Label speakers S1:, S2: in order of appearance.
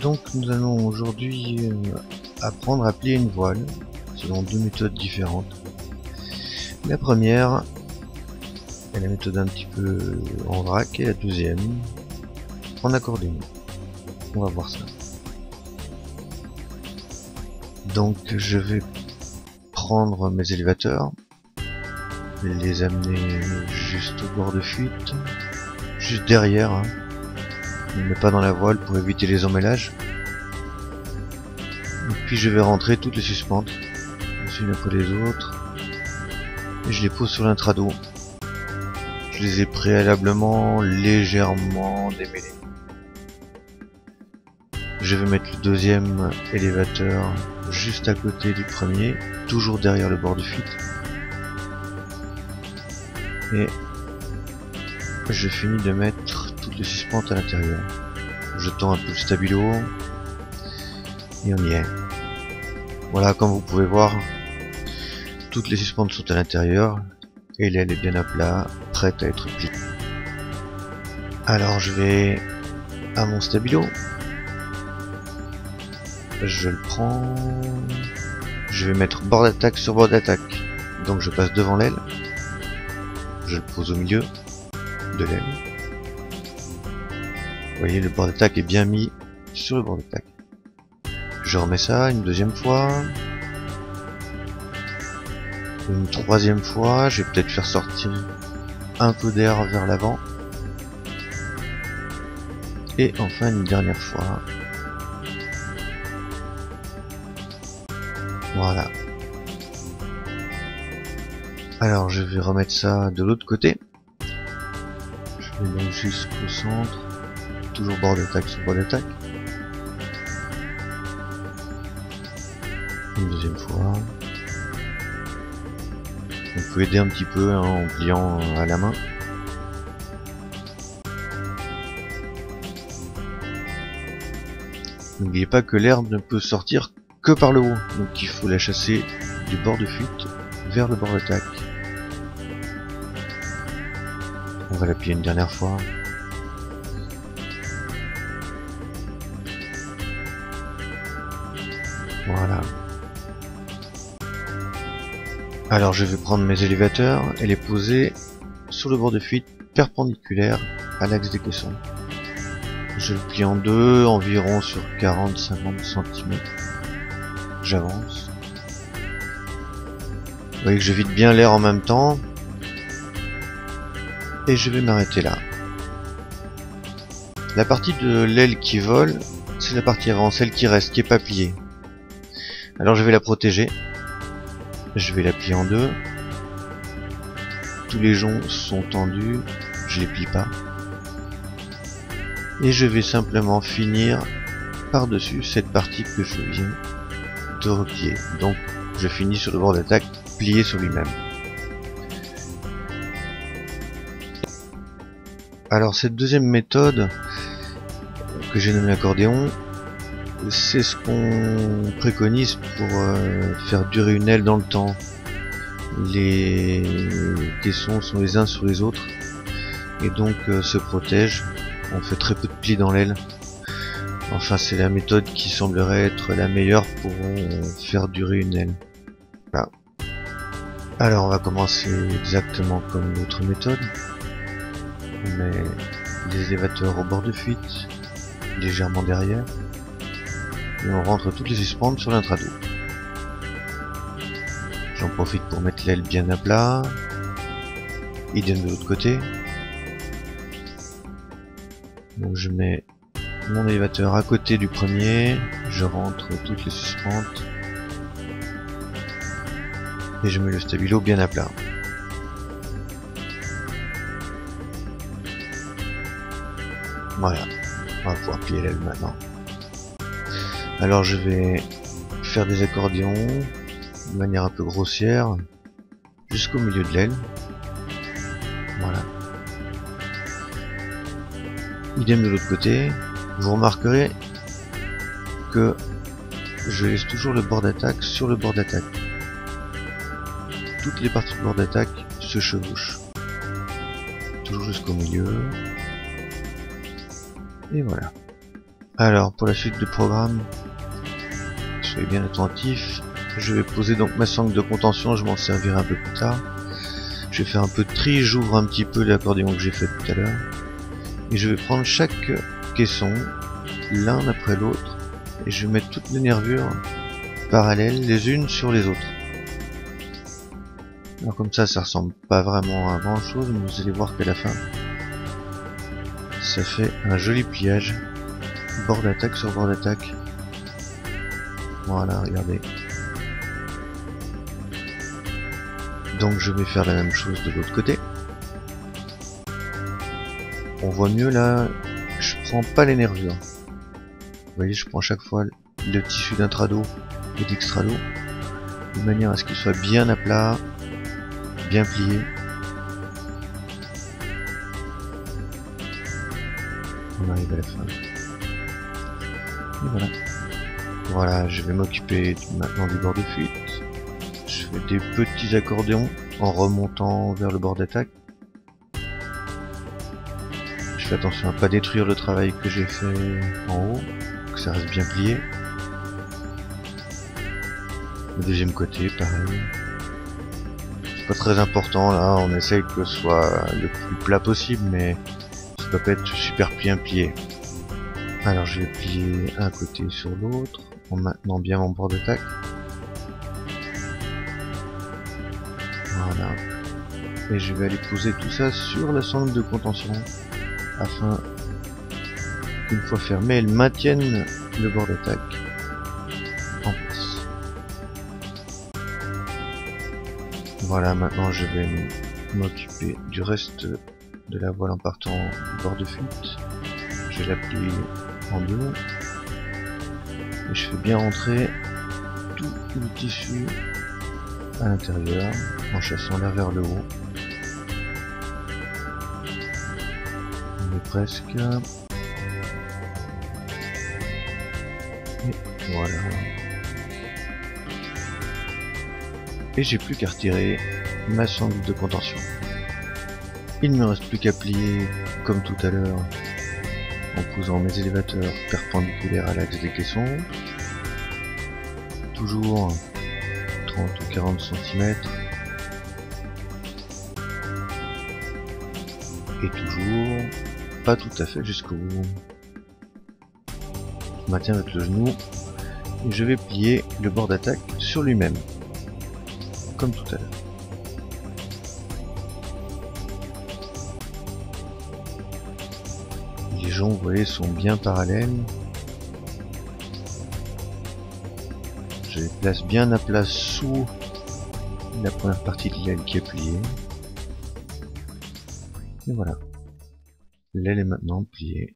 S1: Donc nous allons aujourd'hui apprendre à plier une voile selon deux méthodes différentes. La première est la méthode un petit peu en vrac et la deuxième en accordéon. On va voir ça. Donc je vais prendre mes élévateurs, les amener juste au bord de fuite, juste derrière, hein. Je ne mets pas dans la voile pour éviter les emmêlages. Et puis je vais rentrer toutes les suspentes, les unes après les autres, et je les pose sur l'intrado. Je les ai préalablement légèrement démêlés. Je vais mettre le deuxième élévateur juste à côté du premier, toujours derrière le bord de fuite. Et je finis de mettre toutes les suspentes à l'intérieur. Je tends un peu le stabilo et on y est. Voilà, comme vous pouvez voir, toutes les suspentes sont à l'intérieur et l'aile est bien à plat, prête à être pliée. Alors je vais à mon stabilo, je le prends, je vais mettre bord d'attaque sur bord d'attaque, donc je passe devant l'aile, je le pose au milieu de l'aile. Vous voyez, le bord d'attaque est bien mis sur le bord d'attaque. Je remets ça une deuxième fois, une troisième fois, je vais peut-être faire sortir un peu d'air vers l'avant, et enfin une dernière fois. Voilà. Alors je vais remettre ça de l'autre côté. Je vais donc jusqu'au centre, toujours bord d'attaque sur bord d'attaque. Une deuxième fois. On peut aider un petit peu hein, en pliant à la main. N'oubliez pas que l'air ne peut sortir que par le haut, donc il faut la chasser du bord de fuite vers le bord d'attaque. On va la plier une dernière fois. Voilà. Alors je vais prendre mes élévateurs et les poser sur le bord de fuite perpendiculaire à l'axe des caissons. Je le plie en deux, environ sur 40-50 cm. J'avance. Vous voyez que je vide bien l'air en même temps. Et je vais m'arrêter là. La partie de l'aile qui vole, c'est la partie avant, celle qui reste, qui est pas pliée. Alors je vais la protéger. Je vais la plier en deux. Tous les joncs sont tendus, je les plie pas. Et je vais simplement finir par-dessus cette partie que je viens de replier. Donc je finis sur le bord d'attaque plié sur lui-même. Alors cette deuxième méthode que j'ai nommée accordéon, c'est ce qu'on préconise pour faire durer une aile dans le temps. Les caissons sont les uns sur les autres et donc se protègent. On fait très peu de plis dans l'aile. Enfin c'est la méthode qui semblerait être la meilleure pour faire durer une aile. Voilà. Alors on va commencer exactement comme l'autre méthode. On met les élévateurs au bord de fuite, légèrement derrière, et on rentre toutes les suspentes sur l'intrado. J'en profite pour mettre l'aile bien à plat, idem de l'autre côté. Donc je mets mon élévateur à côté du premier, je rentre toutes les suspentes, et je mets le stabilo bien à plat. Voilà, on va pouvoir plier l'aile maintenant. Alors je vais faire des accordéons de manière un peu grossière jusqu'au milieu de l'aile. Voilà. Idem de l'autre côté. Vous remarquerez que je laisse toujours le bord d'attaque sur le bord d'attaque. Toutes les parties du bord d'attaque se chevauchent. Toujours jusqu'au milieu. Et voilà. Alors pour la suite du programme, soyez bien attentifs. Je vais poser donc ma sangle de contention, je m'en servirai un peu plus tard. Je vais faire un peu de tri, j'ouvre un petit peu l'accordéon que j'ai fait tout à l'heure. Et je vais prendre chaque caisson, l'un après l'autre, et je vais mettre toutes les nervures parallèles les unes sur les autres. Alors comme ça ressemble pas vraiment à grand chose, mais vous allez voir qu'à la fin, ça fait un joli pliage, bord d'attaque sur bord d'attaque. Voilà, regardez. Donc je vais faire la même chose de l'autre côté. On voit mieux là, je prends pas les nervures. Vous voyez, je prends chaque fois le tissu d'intrado et d'extrado, de manière à ce qu'il soit bien à plat, bien plié. On arrive à la fin. Et voilà. Voilà, je vais m'occuper maintenant du bord de fuite. Je fais des petits accordéons en remontant vers le bord d'attaque. Je fais attention à pas détruire le travail que j'ai fait en haut, que ça reste bien plié. Le deuxième côté, pareil. C'est pas très important là, on essaye que ce soit le plus plat possible, mais ça doit pas être super bien plié. Alors je vais plier un côté sur l'autre, en maintenant bien mon bord d'attaque. Voilà. Et je vais aller poser tout ça sur la sangle de contention, afin qu'une fois fermée, elle maintienne le bord d'attaque en place. Voilà, maintenant je vais m'occuper du reste de la voile en partant du bord de fuite. Je vais la plier en deux. Et je fais bien rentrer tout le tissu à l'intérieur en chassant l'air vers le haut. On est presque. Et voilà. Et j'ai plus qu'à retirer ma sangle de contention. Il ne me reste plus qu'à plier comme tout à l'heure en posant mes élévateurs perpendiculaires à l'axe des caissons. Toujours 30 ou 40 cm. Et toujours pas tout à fait jusqu'au bout. Je maintiens avec le genou et je vais plier le bord d'attaque sur lui-même, comme tout à l'heure. Les joncs, vous voyez, sont bien parallèles. Je les place bien à plat sous la première partie de l'aile qui est pliée. Et voilà. L'aile est maintenant pliée.